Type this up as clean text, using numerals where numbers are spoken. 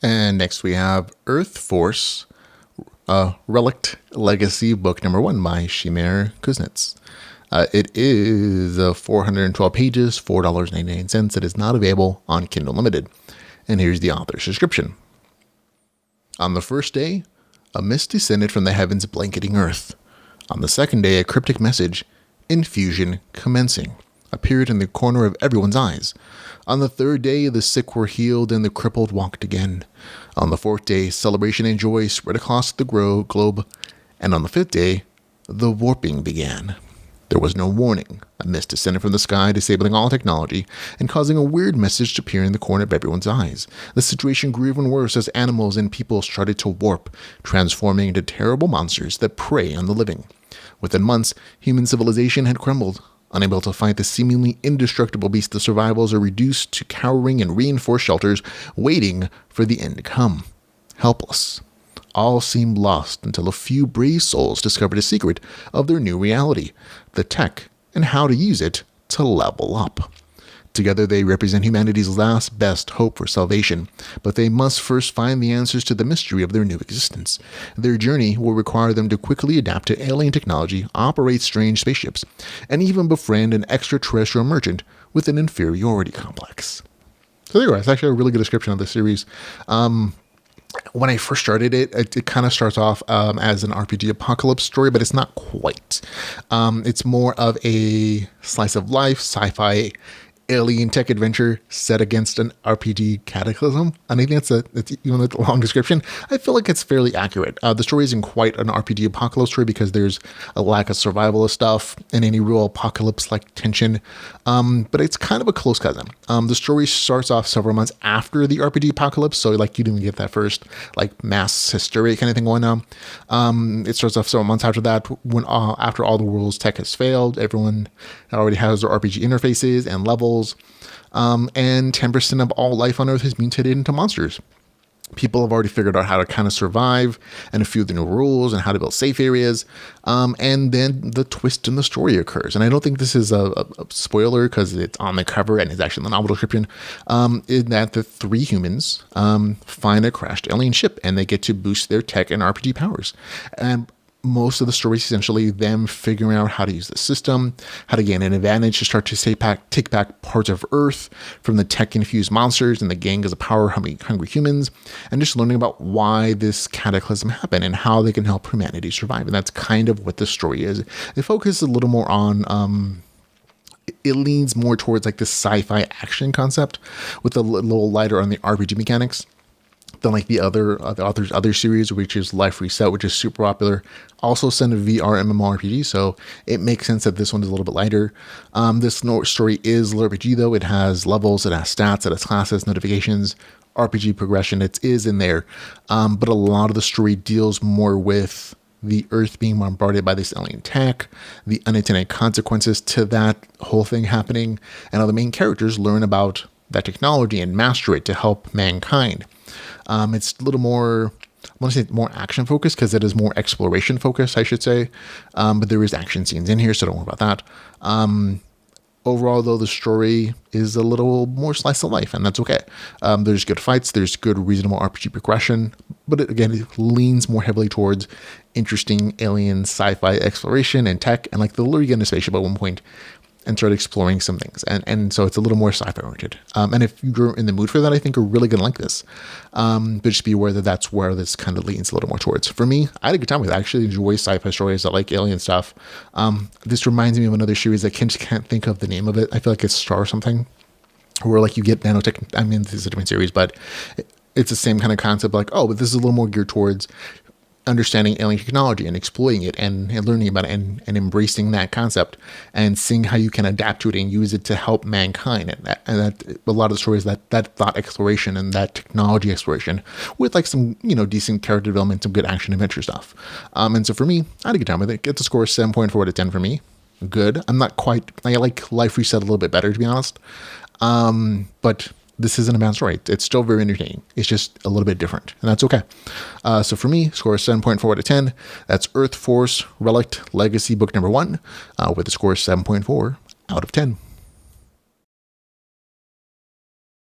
And next we have Earth Force, Relict Legacy, book number 1 by Shimir Kuznets. It is 412 pages, $4.99. It is not available on Kindle Limited. And here's the author's description. On the first day, a mist descended from the heavens blanketing Earth. On the second day, a cryptic message, Infusion commencing, appeared in the corner of everyone's eyes. On the third day, the sick were healed and the crippled walked again. On the fourth day, celebration and joy spread across the globe. And on the fifth day, the warping began. There was no warning. A mist descended from the sky, disabling all technology and causing a weird message to appear in the corner of everyone's eyes. The situation grew even worse as animals and people started to warp, transforming into terrible monsters that prey on the living. Within months, human civilization had crumbled. Unable to fight the seemingly indestructible beast, the survivors are reduced to cowering in reinforced shelters, waiting for the end to come. Helpless. All seemed lost until a few brave souls discovered a secret of their new reality, the tech, and how to use it to level up. Together they represent humanity's last best hope for salvation, but they must first find the answers to the mystery of their new existence. Their journey will require them to quickly adapt to alien technology, operate strange spaceships, and even befriend an extraterrestrial merchant with an inferiority complex. So there you go. It's actually a really good description of the series. When I first started it kind of starts off as an RPG apocalypse story, but it's not quite. It's more of a slice of life, sci-fi, alien tech adventure set against an RPG cataclysm. And I think it's even a long description. I feel like it's fairly accurate. The story isn't quite an RPG apocalypse story because there's a lack of survivalist stuff and any real apocalypse-like tension. But it's kind of a close cousin. The story starts off several months after the RPG apocalypse, so like you didn't get that first like mass hysteria kind of thing going on. It starts off several months after that, when after all the world's tech has failed, everyone already has their RPG interfaces and levels. And 10% of all life on Earth has mutated into monsters. People have already figured out how to kind of survive and a few of the new rules and how to build safe areas. And then the twist in the story occurs. And I don't think this is a spoiler because it's on the cover and it's actually in the novel description, in that the 3 humans find a crashed alien ship and they get to boost their tech and RPG powers. And most of the story is essentially them figuring out how to use the system, how to gain an advantage to start to take back parts of Earth from the tech-infused monsters and the gang of power-hungry humans, and just learning about why this cataclysm happened and how they can help humanity survive. And that's kind of what the story is. It focuses a little more on it leans more towards like the sci-fi action concept with a little lighter on the RPG mechanics than like the author's other series, which is Life Reset, which is super popular. Also sent a VR MMORPG, so it makes sense that this one is a little bit lighter. This story is LitRPG though. It has levels, it has stats, it has classes, notifications, RPG progression. It is in there, but a lot of the story deals more with the Earth being bombarded by this alien tech, the unintended consequences to that whole thing happening, and how the main characters learn about that technology and master it to help mankind. It's a little more, I want to say more action focused because it is more exploration focused, I should say. But there is action scenes in here, so don't worry about that. Overall, though, the story is a little more slice of life, and that's okay. There's good fights, there's good, reasonable RPG progression, but it leans more heavily towards interesting alien sci-fi exploration and tech, and like the lure you get in a spaceship at one point and start exploring some things. And so it's a little more sci-fi oriented. And if you're in the mood for that, I think you're really going to like this. But just be aware that that's where this kind of leans a little more towards. For me, I had a good time with it. I actually enjoy sci-fi stories. I like alien stuff. This reminds me of another series. I just can't think of the name of it. I feel like it's Star or something, where like you get nanotech. I mean, this is a different series, but it's the same kind of concept. Like, oh, but this is a little more geared towards understanding alien technology and exploiting it and learning about it and embracing that concept and seeing how you can adapt to it and use it to help mankind. And that a lot of the stories that thought exploration and that technology exploration with like some, decent character development, some good action adventure stuff. And so for me, I had a good time with it. Get the score 7.4 out of 10 for me. Good. I like Life Reset a little bit better, to be honest. But this isn't a bad story. It's still very entertaining. It's just a little bit different, and that's okay. So for me, score is 7.4 out of 10. That's Earth Force Relict Legacy book number 1, with a score of 7.4 out of 10.